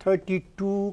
32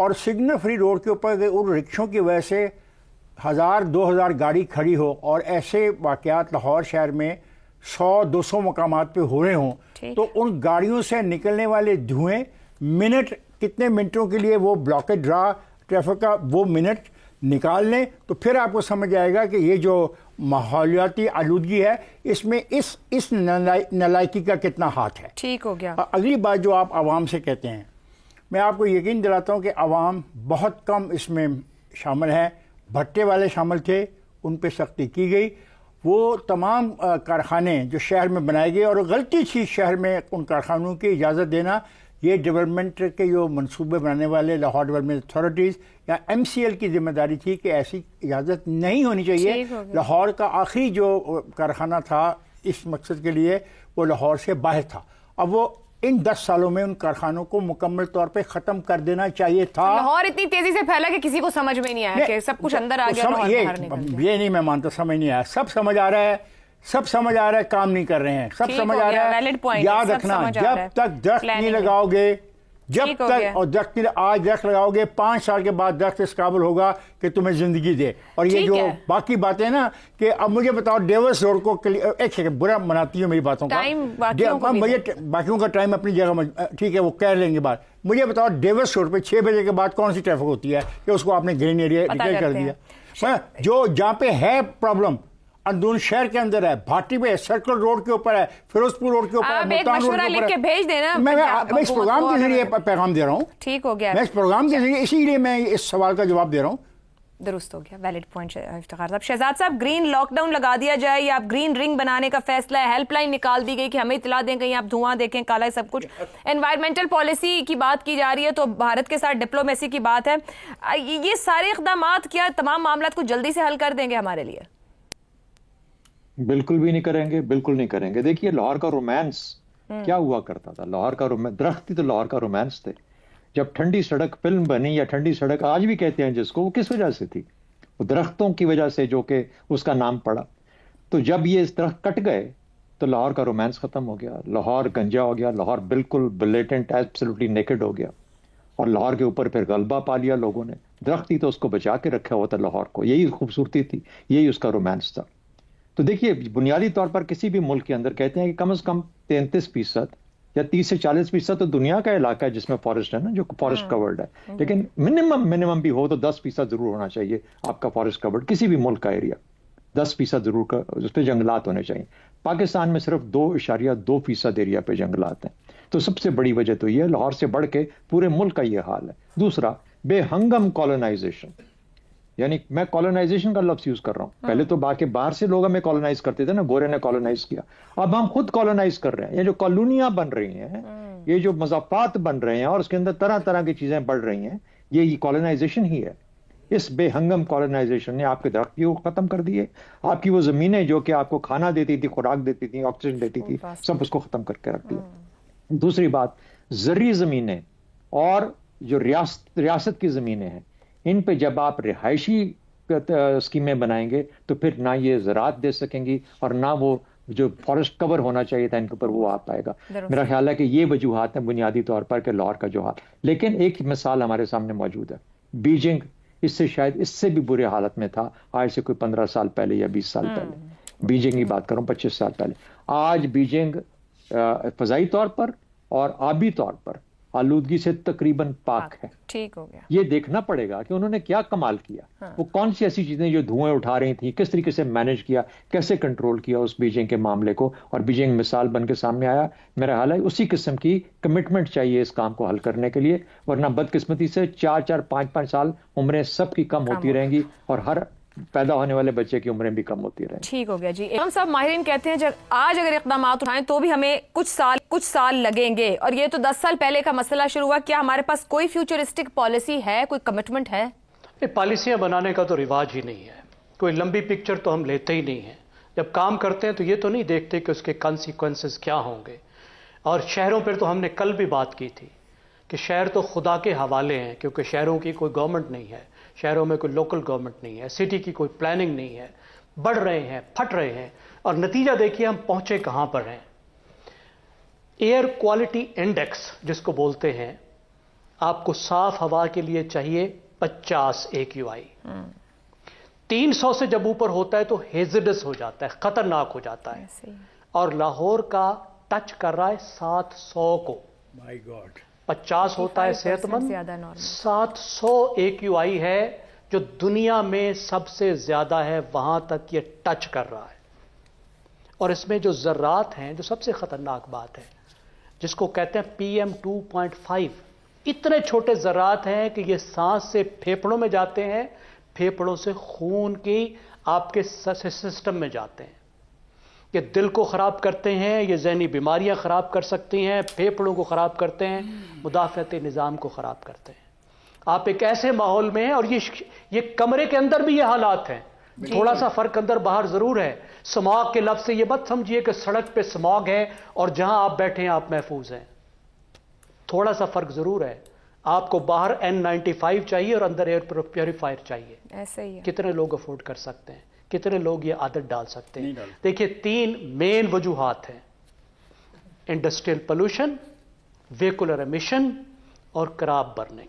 اور signal free road کے اوپر ان رکشوں کی وجہ سے 1000-2000 گاڑی کھڑی ہو اور ایسے واقعات لاہور شہر میں 100-200 مقامات پہ ہو رہے ہوں تو ان گاڑیوں سے نکلنے والے دھوئیں کتنے منٹوں کے لیے وہ بلاکیج ڈرا ٹریفک کا وہ منٹ نکال لیں تو پھر آپ کو سمجھ آئے گا کہ یہ جو ماحولیاتی آلودگی ہے اس میں اس نالائکی کا کتنا ہاتھ ہے. ٹھیک ہو گیا. اگلی بات جو آپ عوام سے کہتے ہیں، میں آپ کو یقین دلاتا ہوں کہ عوام بہت کم اس میں شامل ہے. بھٹے والے شامل تھے، ان پہ سختی کی گئی. وہ تمام کارخانے جو شہر میں بنائے گئے، اور غلطی تھی شہر میں ان کارخانوں کی اجازت دینا. یہ ڈیولپمنٹ کے جو منصوبے بنانے والے لاہور ڈیولپمنٹ اتھارٹیز یا MCL کی ذمہ داری تھی کہ ایسی اجازت نہیں ہونی چاہیے. لاہور کا آخری جو کارخانہ تھا اس مقصد کے لیے وہ لاہور سے باہر تھا. اب وہ ان 10 سالوں میں ان کارخانوں کو مکمل طور پہ ختم کر دینا چاہیے تھا. لاہور اتنی تیزی سے پھیلا کہ کسی کو سمجھ میں نہیں آیا کہ سب کچھ اندر آ گیا. یہ نہیں میں مانتا سمجھ نہیں آیا. سب سمجھ آ رہا ہے، سب سمجھ آ رہا ہے، کام نہیں کر رہے ہیں. سب سمجھ آ رہا ہے. یاد رکھنا جب تک درخت نہیں لگاؤ گے، جب تک اور درخت آج درخت لگاؤ گے 5 سال کے بعد درخت اس قابل ہوگا کہ تمہیں زندگی دے. اور یہ جو باقی باتیں نا کہ اب مجھے بتاؤ ڈیوس روڈ کو ایک سیکنڈ برا مناتی ہوں میری باتوں کا، مجھے باقیوں کا ٹائم اپنی جگہ ٹھیک ہے وہ کہہ لیں گے بات. مجھے بتاؤ ڈیوس روڈ پہ 6 بجے کے بعد کون سی ٹریفک ہوتی ہے کہ اس کو آپ نے گرین ایریا ڈکلیئر کر دیا. جو جہاں پہ ہے پرابلم اندرون شہر کے اندر ہے، بھاٹی پہ سرکل روڈ کے اوپر ہے، فیروزپور روڈ کے اوپر ہے، ملتان روڈ کے اوپر ہے. بھیج دینا. میں اس پروگرام کے ذریعے پیغام دے رہا ہوں. ٹھیک ہو گیا. میں اس پروگرام کے ذریعے اسی لیے میں اس سوال کا جواب دے رہا ہوں. درست ہو گیا. ویلڈ پوائنٹ افتخار صاحب. شہزاد صاحب، گرین لاک ڈاؤن لگا دیا جائے یا آپ گرین رنگ بنانے کا فیصلہ ہے، ہیلپ لائن نکال دی گئی کہ ہمیں اطلاع دیں کہیں آپ دھواں دیکھیں کالا ہے سب کچھ. انوائرمنٹل پالیسی کی بات کی جا رہی ہے تو بھارت کے ساتھ ڈپلومیسی کی بات ہے. یہ سارے اقدامات کیا تمام معاملات کو جلدی سے حل کر دیں گے ہمارے لیے؟ بالکل بھی نہیں کریں گے، بالکل نہیں کریں گے. دیکھیے لاہور کا رومانس کیا ہوا کرتا تھا. لاہور کا درخت ہی تو لاہور کا رومانس تھے. جب ٹھنڈی سڑک فلم بنی یا ٹھنڈی سڑک آج بھی کہتے ہیں جس کو، وہ کس وجہ سے تھی؟ وہ درختوں کی وجہ سے جو کہ اس کا نام پڑا. تو جب یہ درخت کٹ گئے تو لاہور کا رومانس ختم ہو گیا. لاہور گنجا ہو گیا، لاہور بالکل بلیٹنٹ ایبسولوٹلی نیکڈ ہو گیا اور لاہور کے اوپر پھر غلبہ پا لیا لوگوں نے. درخت ہی تو اس کو بچا کے رکھا ہوا تھا لاہور کو. یہی خوبصورتی تھی، یہی اس کا رومانس تھا. تو دیکھیے بنیادی طور پر کسی بھی ملک کے اندر کہتے ہیں کہ کم از کم 33% یا 30 سے 40% تو دنیا کا علاقہ ہے جس میں فارسٹ ہے نا، جو فارسٹ کورڈ ہے. لیکن منیمم بھی ہو تو 10% ضرور ہونا چاہیے آپ کا فارسٹ کورڈ. کسی بھی ملک کا ایریا 10% ضرور کا اس پہ جنگلات ہونے چاہیے. پاکستان میں صرف 2.2% ایریا پہ جنگلات ہیں. تو سب سے بڑی وجہ تو یہ ہے، لاہور سے بڑھ کے پورے ملک کا یہ حال ہے. دوسرا، بے ہنگم کالونائزیشن. یعنی میں کالونائزیشن کا لفظ یوز کر رہا ہوں. پہلے تو باہر سے لوگ ہمیں کالونائز کرتے تھے نا، گورے نے کالونائز کیا. اب ہم خود کالونائز کر رہے ہیں. یہ جو کالونیاں بن رہی ہیں، یہ جو مضافات بن رہے ہیں اور اس کے اندر طرح طرح کی چیزیں بڑھ رہی ہیں، یہ کالونائزیشن ہی ہے. اس بے ہنگم کالونائزیشن نے آپ کے درخت کو ختم کر دیے. آپ کی وہ زمینیں جو کہ آپ کو کھانا دیتی تھی، خوراک دیتی تھی، آکسیجن دیتی تھی، سب اس کو ختم کر کے رکھ دیا. دوسری بات، زرعی زمینیں اور جو ریاست کی زمینیں ہیں، ان پہ جب آپ رہائشی اسکیمیں بنائیں گے تو پھر نہ یہ زراعت دے سکیں گی اور نہ وہ جو فارسٹ کور ہونا چاہیے تھا ان کے اوپر وہ آ پائے گا. میرا خیال ہے کہ یہ وجوہات ہیں بنیادی طور پر کہ لاہور کا جو حال. لیکن ایک مثال ہمارے سامنے موجود ہے، بیجنگ. اس سے شاید اس سے بھی برے حالت میں تھا آج سے کوئی 15 سال پہلے یا 20 سال پہلے. بیجنگ کی بات کروں 25 سال پہلے. آج بیجنگ فضائی طور پر اور آبی طور پر آلودگی سے تقریباً پاک ہے. ٹھیک ہو گیا. یہ دیکھنا پڑے گا کہ انہوں نے کیا کمال کیا. وہ کون سی ایسی چیزیں جو دھوئیں اٹھا رہی تھیں، کس طریقے سے مینج کیا، کیسے کنٹرول کیا اس بیجنگ کے معاملے کو، اور بیجنگ مثال بن کے سامنے آیا. میرا حال ہے اسی قسم کی کمٹمنٹ چاہیے اس کام کو حل کرنے کے لیے، ورنہ بدقسمتی سے 4-4 5-5 سال عمریں سب کی کم ہوتی رہیں گی اور ہر پیدا ہونے والے بچے کی عمریں بھی کم ہوتی رہیں. ٹھیک ہو گیا جی. ہم سب ماہرین کہتے ہیں جب آج اگر اقدامات اٹھائیں تو بھی ہمیں کچھ سال لگیں گے، اور یہ تو 10 سال پہلے کا مسئلہ شروع ہوا. کیا ہمارے پاس کوئی فیوچرسٹک پالیسی ہے، کوئی کمٹمنٹ ہے؟ پالیسیاں بنانے کا تو رواج ہی نہیں ہے. کوئی لمبی پکچر تو ہم لیتے ہی نہیں ہیں. جب کام کرتے ہیں تو یہ تو نہیں دیکھتے کہ اس کے کانسیکوینسز کیا ہوں گے. اور شہروں پر تو ہم نے کل بھی بات کی تھی کہ شہر تو خدا کے حوالے ہیں، کیونکہ شہروں کی کوئی گورنمنٹ نہیں ہے، شہروں میں کوئی لوکل گورنمنٹ نہیں ہے، سٹی کی کوئی پلاننگ نہیں ہے. بڑھ رہے ہیں، پھٹ رہے ہیں، اور نتیجہ دیکھیے ہم پہنچے کہاں پر ہیں. ایئر کوالٹی انڈیکس جس کو بولتے ہیں، آپ کو صاف ہوا کے لیے چاہیے 50 AQI. 300 سے جب اوپر ہوتا ہے تو ہیزڈس ہو جاتا ہے, خطرناک ہو جاتا ہے. اور لاہور کا ٹچ کر رہا ہے 700 کو. مائی گاڈ. 50 ہوتا ہے صحت مند, 700 AQI ہے جو دنیا میں سب سے زیادہ ہے, وہاں تک یہ ٹچ کر رہا ہے. اور اس میں جو ذرات ہیں, جو سب سے خطرناک بات ہے, جس کو کہتے ہیں PM 2.5, اتنے چھوٹے ذرات ہیں کہ یہ سانس سے پھیپھڑوں میں جاتے ہیں, پھیپھڑوں سے خون کی آپ کے سسٹم میں جاتے ہیں. یہ دل کو خراب کرتے ہیں, یہ ذہنی بیماریاں خراب کر سکتی ہیں, پھیپھڑوں کو خراب کرتے ہیں, مدافعتی نظام کو خراب کرتے ہیں. آپ ایک ایسے ماحول میں ہیں, اور یہ کمرے کے اندر بھی یہ حالات ہیں. تھوڑا سا فرق اندر باہر ضرور ہے. سماگ کے لفظ سے یہ مت سمجھیے کہ سڑک پہ سماگ ہے اور جہاں آپ بیٹھے ہیں آپ محفوظ ہیں. تھوڑا سا فرق ضرور ہے. آپ کو باہر N95 چاہیے اور اندر ایئر پیوریفائر چاہیے. ایسے ہی ہے. کتنے لوگ افورڈ کر سکتے ہیں؟ کتنے لوگ یہ عادت ڈال سکتے ہیں؟ دیکھیے 3 مین وجوہات ہیں: انڈسٹریل پولوشن, ویکولر ایمیشن اور کراب برننگ.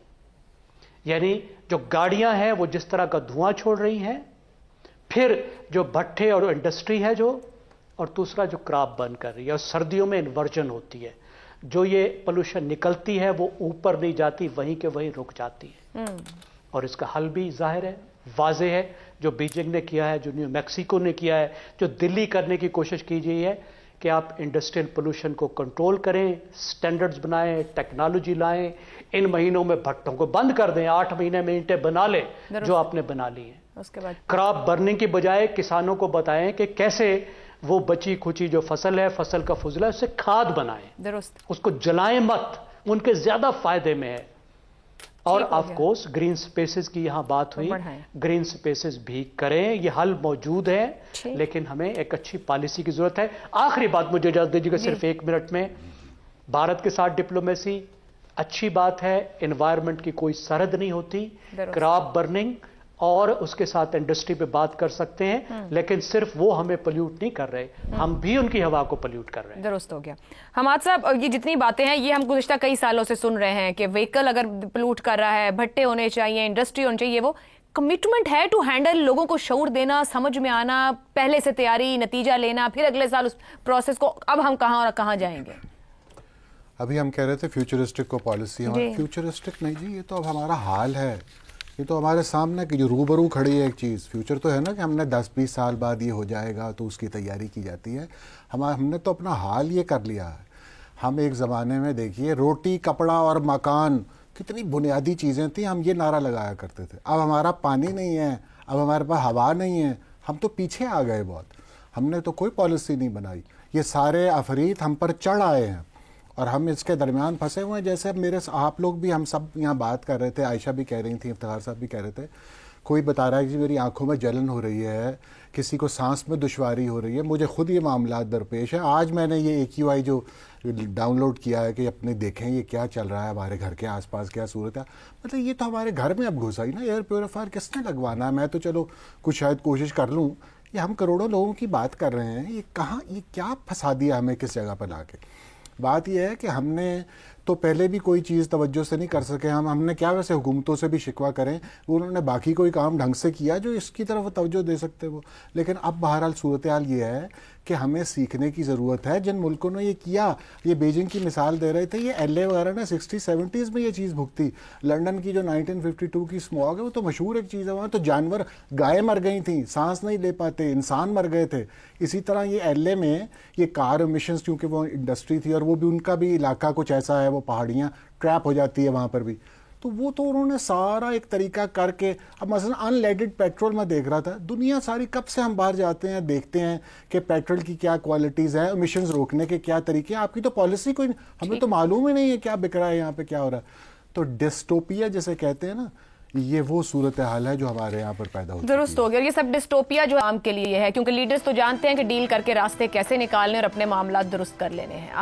یعنی جو گاڑیاں ہیں وہ جس طرح کا دھواں چھوڑ رہی ہیں, پھر جو بھٹے اور انڈسٹری ہے جو, اور دوسرا جو کراب برن کر رہی ہے. اور سردیوں میں انورجن ہوتی ہے, جو یہ پولوشن نکلتی ہے وہ اوپر نہیں جاتی, وہیں کے وہیں رک جاتی ہے. اور اس کا حل بھی ظاہر ہے, واضح ہے, جو بیجنگ نے کیا ہے, جو نیو میکسیکو نے کیا ہے, جو دلی کرنے کی کوشش کی گئی ہے کہ آپ انڈسٹریل پولوشن کو کنٹرول کریں, سٹینڈرڈز بنائیں, ٹیکنالوجی لائیں. ان مہینوں میں بھٹوں کو بند کر دیں, 8 مہینے میں اینٹیں بنا لیں جو آپ نے بنا لی ہیں. اس کے بعد کراپ برننگ کی بجائے کسانوں کو بتائیں کہ کیسے وہ بچی کھچی جو فصل ہے, فصل کا فضلہ ہے, اس سے کھاد بنائیں. درست. اس کو جلائیں مت, ان کے زیادہ فائدے میں ہے. اور آف کورس گرین سپیسز کی یہاں بات ہوئی, گرین سپیسز بھی کریں, یہ حل موجود ہے, لیکن ہمیں ایک اچھی پالیسی کی ضرورت ہے. آخری بات مجھے اجازت دیجیے گا صرف 1 منٹ میں. بھارت کے ساتھ ڈپلومیسی اچھی بات ہے, انوائرمنٹ کی کوئی سرحد نہیں ہوتی. کراپ برننگ اور اس کے ساتھ انڈسٹری پہ بات کر سکتے ہیں, لیکن صرف وہ ہمیں پلیوٹ نہیں کر رہے, ہم بھی ان کی ہوا کو پلیوٹ کر رہے ہیں. درست ہو گیا. حماد صاحب, یہ جتنی باتیں ہیں یہ ہم گزشتہ کئی سالوں سے سن رہے ہیں کہ وہیکل اگر پلیوٹ کر رہا ہے, بھٹے ہونے چاہیے, انڈسٹری ہونی چاہیے. وہ کمٹمنٹ ہے ٹو ہینڈل, لوگوں کو شعور دینا, سمجھ میں آنا, پہلے سے تیاری, نتیجہ لینا, پھر اگلے سال اس پروسیس کو اب ہم کہاں اور کہاں جائیں گے. ابھی ہم کہہ رہے تھے فیوچرسٹک کو پالیسی, فیوچرسٹک نہیں جی, یہ تو اب ہمارا حال ہے. یہ تو ہمارے سامنے کہ جو روبرو کھڑی ہے ایک چیز. فیوچر تو ہے نا کہ ہم نے 10-20 سال بعد یہ ہو جائے گا تو اس کی تیاری کی جاتی ہے. ہم نے تو اپنا حال یہ کر لیا ہے. ہم ایک زمانے میں دیکھیے روٹی, کپڑا اور مکان کتنی بنیادی چیزیں تھیں, ہم یہ نعرہ لگایا کرتے تھے. اب ہمارا پانی نہیں ہے, اب ہمارے پاس ہوا نہیں ہے, ہم تو پیچھے آ گئے بہت. ہم نے تو کوئی پالیسی نہیں بنائی. یہ سارے عفریت ہم پر چڑھ آئے ہیں اور ہم اس کے درمیان پھنسے ہوئے ہیں. جیسے آپ لوگ بھی, ہم سب یہاں بات کر رہے تھے, عائشہ بھی کہہ رہی تھیں, افتخار صاحب بھی کہہ رہے تھے, کوئی بتا رہا ہے کہ میری آنکھوں میں جلن ہو رہی ہے, کسی کو سانس میں دشواری ہو رہی ہے. مجھے خود یہ معاملات درپیش ہیں. آج میں نے یہ AQI جو ڈاؤن لوڈ کیا ہے کہ اپنے دیکھیں یہ کیا چل رہا ہے ہمارے گھر کے آس پاس, کیا صورت ہے. مطلب یہ تو ہمارے گھر میں اب گھسا ہی نا. ایئر پیوریفائر کس نے لگوانا ہے؟ میں تو چلو کچھ شاید کوشش کر لوں. یہ ہم کروڑوں لوگوں کی بات کر رہے ہیں, یہ کہاں, یہ کیا پھنسا دیا ہمیں کس جگہ پر لا کے. بات یہ ہے کہ ہم نے تو پہلے بھی کوئی چیز توجہ سے نہیں کر سکے. ہم نے کیا ویسے حکومتوں سے بھی شکوہ کریں, انہوں نے باقی کوئی کام ڈھنگ سے کیا جو اس کی طرف توجہ دے سکتے وہ. لیکن اب بہرحال صورتحال یہ ہے کہ ہمیں سیکھنے کی ضرورت ہے. جن ملکوں نے یہ کیا, یہ بیجنگ کی مثال دے رہے تھے, یہ LA وغیرہ نے 60-70s میں یہ چیز بھگتی. لنڈن کی جو 1952 کی اسموگ ہے وہ تو مشہور ایک چیز ہے. وہاں تو جانور, گائے مر گئی تھیں, سانس نہیں لے پاتے, انسان مر گئے تھے. اسی طرح یہ LA میں یہ کار ایمیشنز, کیونکہ وہ انڈسٹری تھی اور وہ بھی ان کا بھی علاقہ کچھ ایسا ہے, وہ پہاڑیاں ٹریپ ہو جاتی ہے وہاں پر بھی, تو وہ تو انہوں نے سارا ایک طریقہ کر کے. اب مثلا ان لیڈڈ پیٹرول میں دیکھ رہا تھا, دنیا ساری کب سے ہم باہر جاتے ہیں دیکھتے ہیں کہ پیٹرول کی کیا کوالٹیز ہیں, ایمیشنز روکنے کے کیا طریقے ہیں. آپ کی تو پالیسی کوئی, ہمیں تو معلوم ہی نہیں ہے کیا بک رہا ہے یہاں پہ, کیا ہو رہا ہے. تو ڈسٹوپیا جسے کہتے ہیں نا, یہ وہ صورتحال ہے جو ہمارے یہاں پر پیدا ہوتی ہے. درست ہو گیا. یہ سب ڈسٹوپیا جو عام کے لیے ہے, کیونکہ لیڈرز تو جانتے ہیں کہ ڈیل کر کے راستے کیسے نکالنے اور اپنے معاملات درست کر لینے ہیں.